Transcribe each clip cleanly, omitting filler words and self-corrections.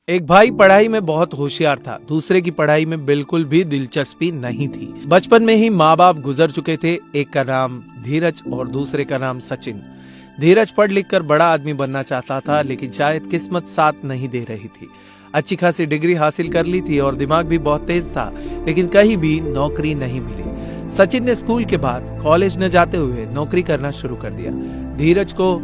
एक भाई पढ़ाई में बहुत होशियार था, दूसरे की पढ़ाई में बिल्कुल भी दिलचस्पी नहीं थी। बचपन में ही माँ बाप गुजर चुके थे। एक का नाम धीरज और दूसरे का नाम सचिन। धीरज पढ़ लिख कर बड़ा आदमी बनना चाहता था, लेकिन शायद किस्मत साथ नहीं दे रही थी। अच्छी खासी डिग्री हासिल कर ली थी और दिमाग भी बहुत तेज था, लेकिन कहीं भी नौकरी नहीं मिली। सचिन ने स्कूल के बाद कॉलेज न जाते हुए नौकरी करना शुरू कर दिया। धीरज को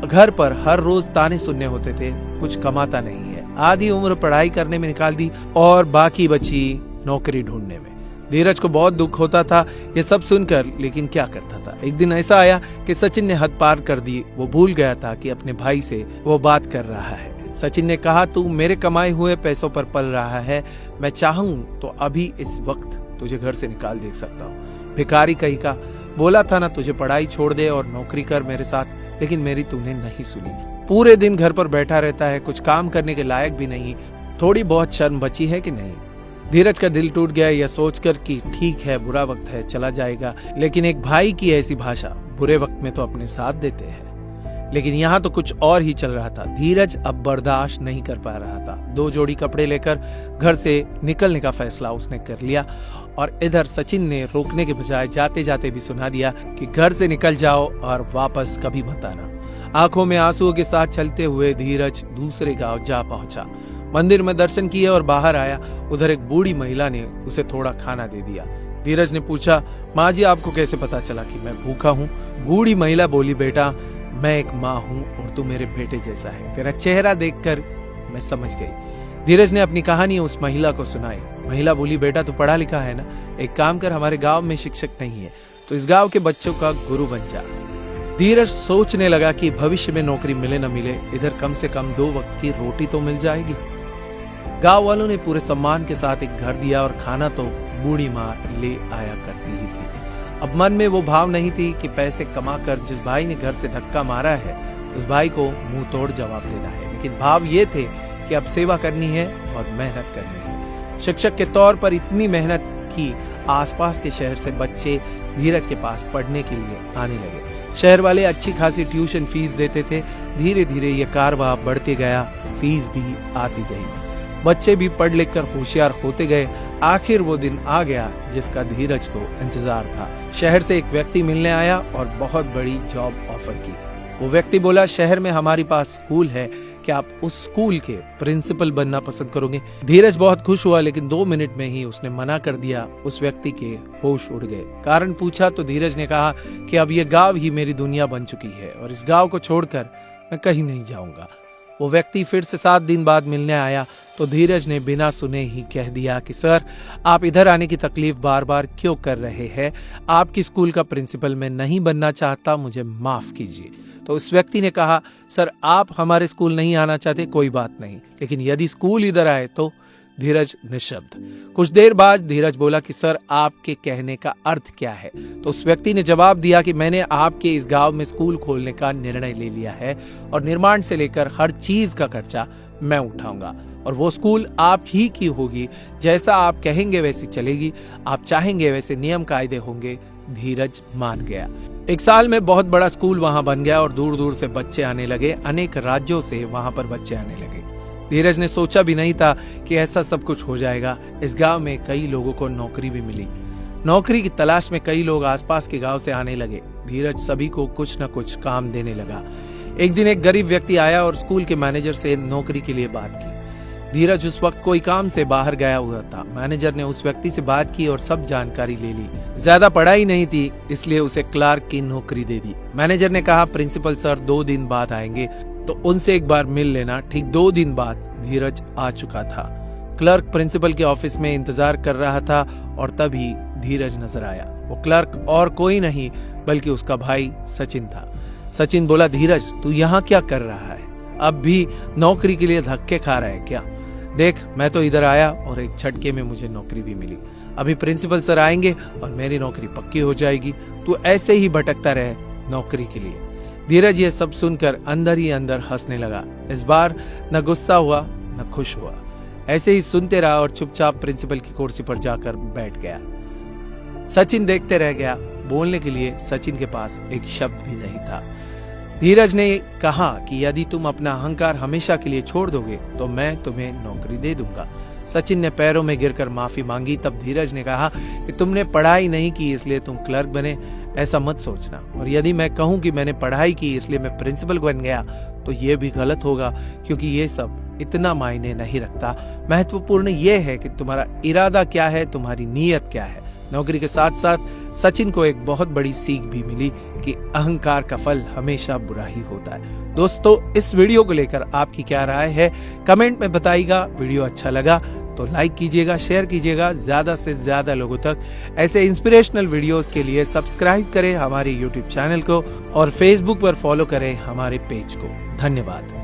घर पर हर रोज ताने सुनने होते थे, कुछ कमाता नहीं है, आधी उम्र पढ़ाई करने में निकाल दी और बाकी बची नौकरी ढूंढने में। धीरज को बहुत दुख होता था ये सब सुनकर, लेकिन क्या करता था। एक दिन ऐसा आया कि सचिन ने हद पार कर दी। वो भूल गया था कि अपने भाई से वो बात कर रहा है। सचिन ने कहा, तू मेरे कमाए हुए पैसों पर पल रहा है, मैं चाहूं तो अभी इस वक्त तुझे घर से निकाल दे सकता हूँ। भिखारी कहीं का बोला था ना, तुझे पढ़ाई छोड़ दे और नौकरी कर मेरे साथ, लेकिन मेरी तूने नहीं सुनी। पूरे दिन घर पर बैठा रहता है, कुछ काम करने के लायक भी नहीं। थोड़ी बहुत शर्म बची है कि नहीं। धीरज का दिल टूट गया यह सोचकर कि ठीक है, बुरा वक्त है, चला जाएगा, लेकिन एक भाई की ऐसी भाषा, बुरे वक्त में तो अपने साथ देते हैं। लेकिन यहाँ तो कुछ और ही चल रहा था। धीरज अब बर्दाश्त नहीं कर पा रहा था। 2 जोड़ी कपड़े लेकर घर से निकलने का फैसला उसने कर लिया और इधर सचिन ने रोकने के बजाय जाते जाते भी सुना दिया कि घर से निकल जाओ और वापस कभी मत आना। आंखों में आंसुओं के साथ चलते हुए धीरज दूसरे गांव जा पहुंचा। मंदिर में दर्शन किए और बाहर आया। उधर एक बूढ़ी महिला ने उसे थोड़ा खाना दे दिया। धीरज ने पूछा, माँ जी, आपको कैसे पता चला कि मैं भूखा हूँ? बूढ़ी महिला बोली, बेटा, मैं एक माँ हूँ और तू मेरे बेटे जैसा है। तेरा चेहरा देखकर मैं समझ गई। धीरज ने अपनी कहानी उस महिला को सुनाई। महिला बोली, बेटा, तू पढ़ा लिखा है ना, एक काम कर, हमारे गांव में शिक्षक नहीं है, तो इस गांव के बच्चों का गुरु बन जा। धीरज सोचने लगा कि भविष्य में नौकरी मिले न मिले, इधर कम से कम 2 वक्त की रोटी तो मिल जाएगी। गांव वालों ने पूरे सम्मान के साथ एक घर दिया और खाना तो बूढ़ी माँ ले आया करती ही थी। अब मन में वो भाव नहीं थी कि पैसे कमाकर जिस भाई ने घर से धक्का मारा है उस भाई को मुंह तोड़ जवाब देना है, लेकिन भाव ये थे कि अब सेवा करनी है और मेहनत करनी है। शिक्षक के तौर पर इतनी मेहनत की, आसपास के शहर से बच्चे धीरज के पास पढ़ने के लिए आने लगे। शहर वाले अच्छी खासी ट्यूशन फीस देते थे। धीरे धीरे ये कारवां बढ़ते गया, फीस भी आती गई, बच्चे भी पढ़ लिख कर होशियार होते गए। आखिर वो दिन आ गया जिसका धीरज को इंतजार था। शहर से एक व्यक्ति मिलने आया और बहुत बड़ी जॉब ऑफर की। वो व्यक्ति बोला, शहर में हमारे पास स्कूल है, क्या आप उस स्कूल के प्रिंसिपल बनना पसंद करोगे? धीरज बहुत खुश हुआ, लेकिन 2 मिनट में ही उसने मना कर दिया। उस व्यक्ति के होश उड़ गए। कारण पूछा तो धीरज ने कहा कि अब ये गांव ही मेरी दुनिया बन चुकी है और इस गांव को छोड़कर मैं कहीं नहीं जाऊंगा। वो व्यक्ति फिर से 7 दिन बाद मिलने आया तो धीरज ने बिना सुने ही कह दिया कि सर, आप इधर आने की तकलीफ बार बार क्यों कर रहे हैं? आपकी स्कूल का प्रिंसिपल मैं नहीं बनना चाहता, मुझे माफ कीजिए। तो उस व्यक्ति ने कहा, सर, आप हमारे स्कूल नहीं आना चाहते, कोई बात नहीं, लेकिन यदि स्कूल इधर आए तो। धीरज निशब्द। कुछ देर बाद धीरज बोला कि सर, आपके कहने का अर्थ क्या है? तो उस व्यक्ति ने जवाब दिया कि मैंने आपके इस गांव में स्कूल खोलने का निर्णय ले लिया है और निर्माण से लेकर हर चीज का खर्चा मैं उठाऊंगा और वो स्कूल आप ही की होगी। जैसा आप कहेंगे वैसी चलेगी, आप चाहेंगे वैसे नियम कायदे होंगे। धीरज मान गया। 1 साल में बहुत बड़ा स्कूल वहां बन गया और दूर दूर से बच्चे आने लगे। अनेक राज्यों से वहां पर बच्चे आने लगे। धीरज ने सोचा भी नहीं था कि ऐसा सब कुछ हो जाएगा। इस गांव में कई लोगों को नौकरी भी मिली। नौकरी की तलाश में कई लोग आसपास के गांव से आने लगे। धीरज सभी को कुछ न कुछ काम देने लगा। एक दिन एक गरीब व्यक्ति आया और स्कूल के मैनेजर से नौकरी के लिए बात की। धीरज उस वक्त कोई काम से बाहर गया हुआ था। मैनेजर ने उस व्यक्ति से बात की और सब जानकारी ले ली। ज्यादा पढ़ाई नहीं थी, इसलिए उसे क्लार्क की नौकरी दे दी। मैनेजर ने कहा, प्रिंसिपल सर 2 दिन बाद आएंगे, तो उनसे एक बार मिल लेना। ठीक 2 दिन बाद धीरज आ चुका था। क्लर्क प्रिंसिपल के ऑफिस में इंतजार कर रहा था और तभी धीरज नजर आया। वो क्लर्क और कोई नहीं बल्कि उसका भाई सचिन था। सचिन बोला, धीरज, तू यहाँ क्या कर रहा है? अब भी नौकरी के लिए धक्के खा रहा है क्या? देख, मैं तो इधर आया और एक झटके में मुझे नौकरी भी मिली। अभी प्रिंसिपल सर आएंगे और मेरी नौकरी पक्की हो जाएगी। तू ऐसे ही भटकता रहे नौकरी के लिए। धीरज ये सब सुनकर अंदर ही अंदर हंसने लगा। इस बार न गुस्सा हुआ न खुश हुआ। ऐसे ही सुनते रहा और चुपचाप प्रिंसिपल की कुर्सी पर जाकर बैठ गया। सचिन देखते रह गया। बोलने के लिए सचिन के पास एक शब्द भी नहीं था। धीरज ने कहा कि यदि तुम अपना अहंकार हमेशा के लिए छोड़ दोगे तो मैं तुम्हें नौकरी दे दूंगा। सचिन ने पैरों में गिरकर माफी मांगी। तब धीरज ने कहा कि तुमने पढ़ाई नहीं की इसलिए तुम क्लर्क बने, ऐसा मत सोचना। और यदि मैं कहूं कि मैंने पढ़ाई की इसलिए मैं प्रिंसिपल बन गया तो ये भी गलत होगा, क्योंकि ये सब इतना मायने नहीं रखता। महत्वपूर्ण ये है कि तुम्हारा इरादा क्या है, तुम्हारी नीयत क्या है। नौकरी के साथ साथ सचिन को एक बहुत बड़ी सीख भी मिली कि अहंकार का फल हमेशा बुरा ही होता है। दोस्तों, इस वीडियो को लेकर आपकी क्या राय है कमेंट में बताइएगा। वीडियो अच्छा लगा तो लाइक कीजिएगा, शेयर कीजिएगा ज्यादा से ज्यादा लोगों तक। ऐसे इंस्पिरेशनल वीडियोस के लिए सब्सक्राइब करें हमारे यूट्यूब चैनल को और फेसबुक पर फॉलो करें हमारे पेज को। धन्यवाद।